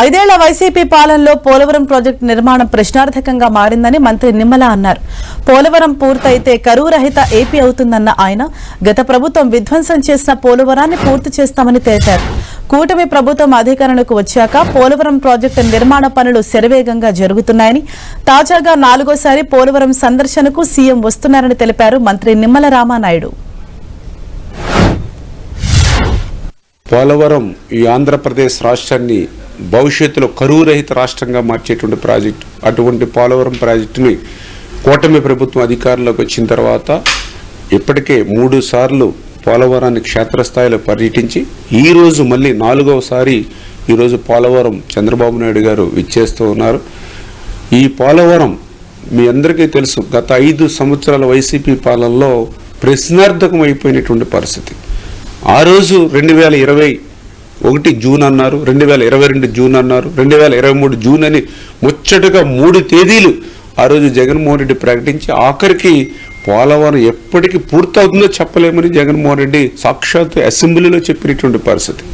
ఐదేళ్ల వైసీపీ పాలనలో పోలవరం ప్రాజెక్టు నిర్మాణం ప్రశ్నార్థకంగా మారిందని మంత్రి నిమ్మల అన్నారు. పోలవరం పూర్తయితే కరువు రహిత ఏపీ అవుతుందన్న ఆయన గత ప్రభుత్వం విధ్వంసం చేసిన పోలవరాన్ని పూర్తి చేస్తామని తెలిపారు. కూటమి ప్రభుత్వం అధికారంలోకి వచ్చాక పోలవరం ప్రాజెక్టు నిర్మాణ పనులు శరవేగంగా జరుగుతున్నాయని, తాజాగా 4వ సారి పోలవరం సందర్శనకు సీఎం వస్తున్నారని తెలిపారు మంత్రి నిమ్మల రామానాయుడు. పోలవరం ఈ ఆంధ్రప్రదేశ్ రాష్ట్రాన్ని భవిష్యత్తులో కరువు రహిత రాష్ట్రంగా మార్చేటువంటి ప్రాజెక్టు. అటువంటి పోలవరం ప్రాజెక్టుని కూటమి ప్రభుత్వం అధికారంలోకి వచ్చిన తర్వాత ఇప్పటికే 3 సార్లు పోలవరాన్ని క్షేత్రస్థాయిలో పర్యటించి ఈరోజు మళ్ళీ 4వ సారి ఈరోజు పోలవరం చంద్రబాబు నాయుడు గారు విచ్చేస్తూ ఉన్నారు. ఈ పోలవరం మీ అందరికీ తెలుసు, గత 5 సంవత్సరాల వైసీపీ పాలనలో ప్రశ్నార్థకం అయిపోయినటువంటి పరిస్థితి. ఆ రోజు 2021 జూన్ అన్నారు, 2022 జూన్ అన్నారు, 2023 జూన్ అని ముచ్చటగా 3 తేదీలు ఆ రోజు జగన్మోహన్ రెడ్డి ప్రకటించి ఆఖరికి పోలవరం ఎప్పటికి పూర్తవుతుందో చెప్పలేమని జగన్మోహన్ రెడ్డి సాక్షాత్తు అసెంబ్లీలో చెప్పినటువంటి పరిస్థితి.